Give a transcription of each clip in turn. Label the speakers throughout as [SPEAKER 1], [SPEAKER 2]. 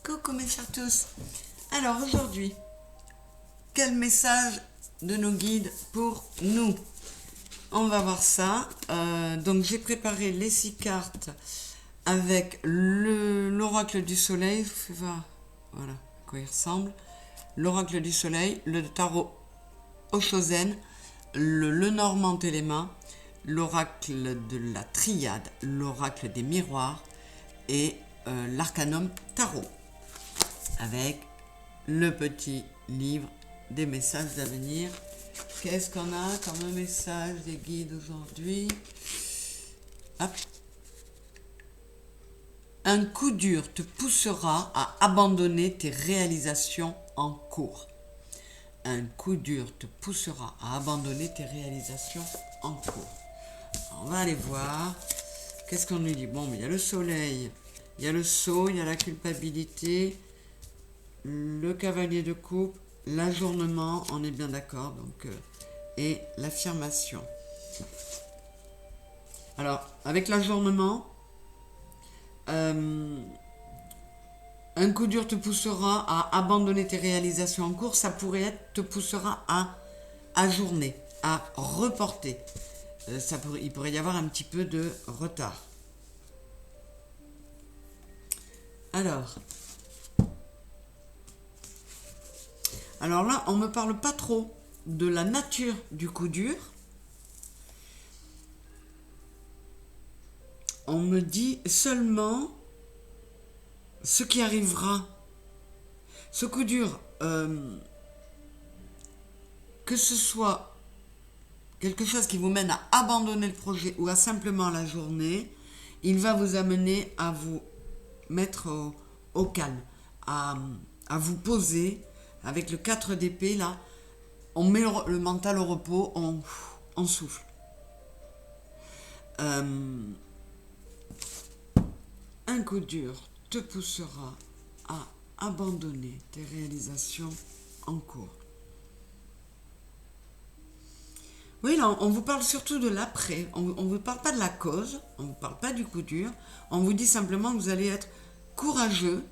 [SPEAKER 1] Coucou mes chers tous. Alors aujourd'hui, quel message de nos guides pour nous? On va voir ça. Donc j'ai préparé les 6 cartes avec l'oracle du soleil. Je vais voir, voilà à quoi il ressemble. L'oracle du soleil, le tarot Oshozen, le normand Téléma, l'oracle de la triade, l'oracle des miroirs et l'arcanum tarot, avec le petit livre des messages d'avenir. Qu'est-ce qu'on a comme message des guides aujourd'hui? Hop. Un coup dur te poussera à abandonner tes réalisations en cours. Un coup dur te poussera à abandonner tes réalisations en cours. Alors, on va aller voir. Qu'est-ce qu'on nous dit? Bon, mais il y a le soleil, il y a le sceau, il y a la culpabilité, le cavalier de coupe, l'ajournement, on est bien d'accord, donc, et l'affirmation. Alors, avec l'ajournement, un coup dur te poussera à abandonner tes réalisations en cours, ça pourrait être te poussera à ajourner, à reporter. Il pourrait y avoir un petit peu de retard. Alors là, on ne me parle pas trop de la nature du coup dur. On me dit seulement ce qui arrivera. Ce coup dur, que ce soit quelque chose qui vous mène à abandonner le projet ou à simplement la journée, il va vous amener à vous mettre au calme, à vous poser. Avec le 4 d'épée, là, on met le mental au repos, on souffle. Un coup dur te poussera à abandonner tes réalisations en cours. Oui, là, on vous parle surtout de l'après. On ne vous parle pas de la cause, on ne vous parle pas du coup dur. On vous dit simplement que vous allez être courageux.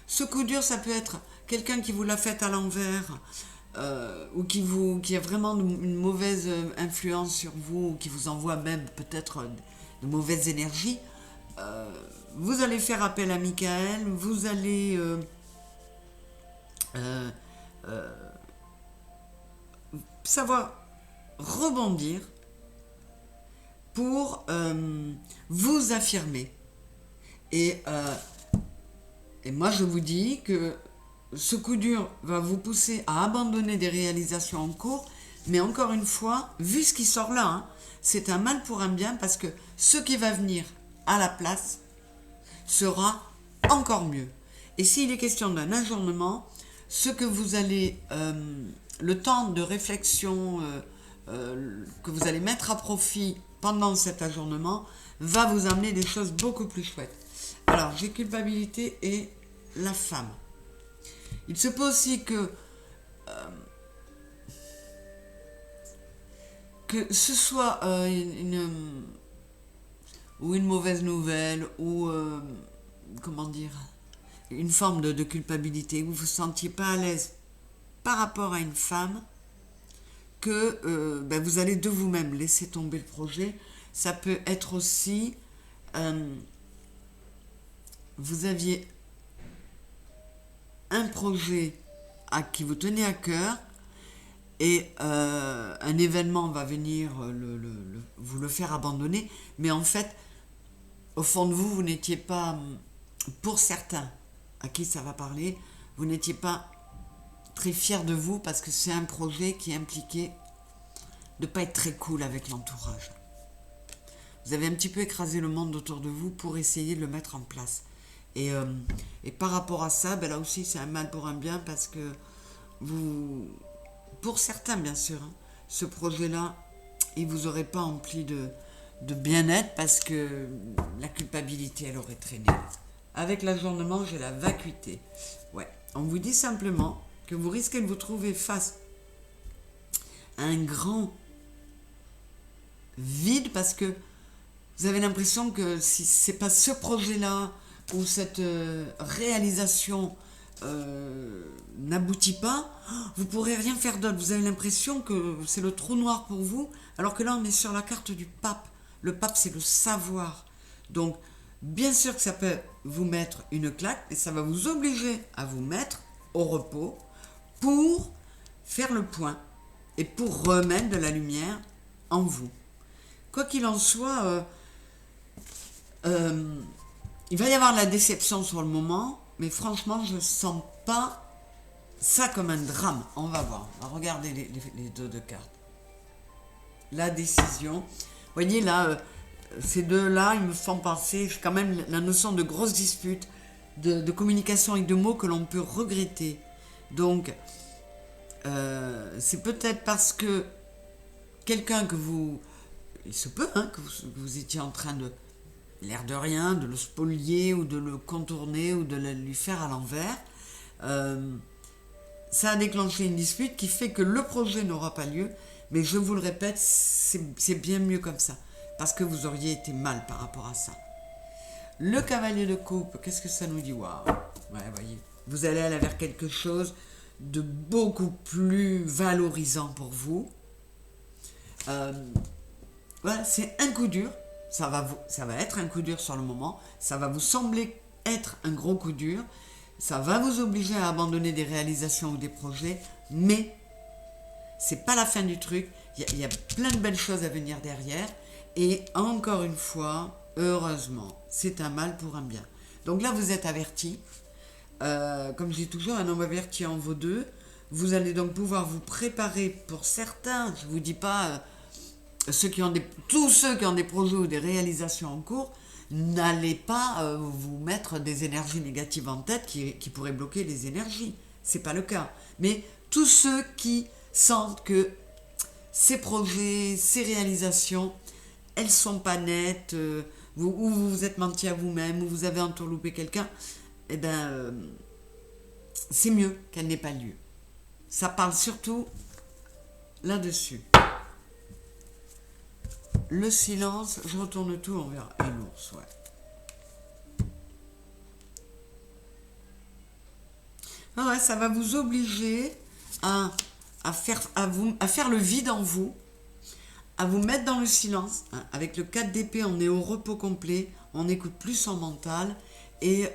[SPEAKER 1] Ce coup dur, ça peut être quelqu'un qui vous l'a fait à l'envers, ou qui a vraiment une mauvaise influence sur vous, ou qui vous envoie même peut-être de mauvaises énergies. Vous allez faire appel à Michael, vous allez savoir rebondir pour vous affirmer. Et moi, je vous dis que ce coup dur va vous pousser à abandonner des réalisations en cours, mais encore une fois, vu ce qui sort là, hein, c'est un mal pour un bien, parce que ce qui va venir à la place sera encore mieux. Et s'il est question d'un ajournement, ce que vous allez, le temps de réflexion que vous allez mettre à profit pendant cet ajournement, va vous amener des choses beaucoup plus chouettes. Alors, j'ai culpabilité et la femme. Il se peut aussi que ce soit une mauvaise nouvelle, ou comment dire, une forme de culpabilité, où vous ne vous sentiez pas à l'aise par rapport à une femme, que vous allez de vous-même laisser tomber le projet. Ça peut être aussi, vous aviez un projet qui vous tenait à cœur, et un événement va venir vous le faire abandonner, mais en fait, au fond de vous, vous n'étiez pas, pour certains à qui ça va parler, vous n'étiez pas très fiers de vous, parce que c'est un projet qui impliquait de ne pas être très cool avec l'entourage. Vous avez un petit peu écrasé le monde autour de vous pour essayer de le mettre en place. Et par rapport à ça, là aussi, c'est un mal pour un bien, parce que vous, pour certains bien sûr, hein, ce projet-là, il ne vous aurait pas empli de bien-être, parce que la culpabilité, elle aurait traîné. Avec l'ajournement, j'ai la vacuité. Ouais, on vous dit simplement que vous risquez de vous trouver face à un grand vide, parce que vous avez l'impression que si ce n'est pas ce projet-là où cette réalisation n'aboutit pas, vous pourrez rien faire d'autre. Vous avez l'impression que c'est le trou noir pour vous, alors que là on est sur la carte du pape. Le pape, c'est le savoir. Donc bien sûr que ça peut vous mettre une claque, et ça va vous obliger à vous mettre au repos pour faire le point et pour remettre de la lumière en vous. Quoi qu'il en soit, il va y avoir de la déception sur le moment, mais franchement, je ne sens pas ça comme un drame. On va voir. On va regarder les deux de cartes. La décision. Vous voyez là, ces deux-là, ils me font penser quand même la notion de grosse dispute, de communication et de mots que l'on peut regretter. Donc, c'est peut-être parce que quelqu'un que vous... Il se peut que vous étiez en train de, l'air de rien, de le spolier ou de le contourner ou de lui faire à l'envers. Ça a déclenché une dispute qui fait que le projet n'aura pas lieu, mais je vous le répète, c'est bien mieux comme ça, parce que vous auriez été mal par rapport à ça. Le cavalier de coupe, qu'est-ce que ça nous dit? Waouh. Ouais, voyez, vous allez aller vers quelque chose de beaucoup plus valorisant pour vous. Voilà, c'est un coup dur. Ça va être un coup dur sur le moment. Ça va vous sembler être un gros coup dur. Ça va vous obliger à abandonner des réalisations ou des projets. Mais c'est pas la fin du truc. Il y a plein de belles choses à venir derrière. Et encore une fois, heureusement, c'est un mal pour un bien. Donc là, vous êtes avertis. Comme je dis toujours, un homme averti en vaut deux. Vous allez donc pouvoir vous préparer pour certains. Je ne vous dis pas... tous ceux qui ont des projets ou des réalisations en cours, n'allez pas vous mettre des énergies négatives en tête qui pourraient bloquer les énergies. C'est pas le cas. Mais tous ceux qui sentent que ces projets, ces réalisations, elles sont pas nettes, ou vous vous êtes menti à vous-même, ou vous avez entourloupé quelqu'un, eh ben, c'est mieux qu'elle n'ait pas lieu. Ça parle surtout là-dessus. Le silence, je retourne tout, on verra. Et l'ours, ouais. Ah ouais, ça va vous obliger à faire le vide en vous, à vous mettre dans le silence. Avec le 4 d'épée, on est au repos complet, on n'écoute plus son mental, et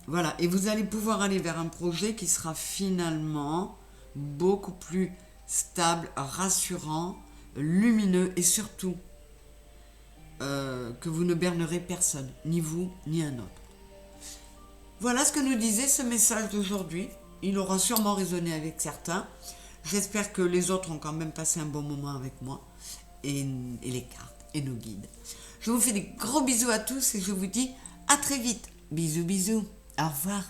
[SPEAKER 1] voilà. Et vous allez pouvoir aller vers un projet qui sera finalement beaucoup plus stable, rassurant, lumineux, et surtout que vous ne bernerez personne, ni vous, ni un autre. Voilà ce que nous disait ce message d'aujourd'hui. Il aura sûrement résonné avec certains. J'espère que les autres ont quand même passé un bon moment avec moi et les cartes et nos guides. Je vous fais des gros bisous à tous et je vous dis à très vite. Bisous, bisous. Au revoir.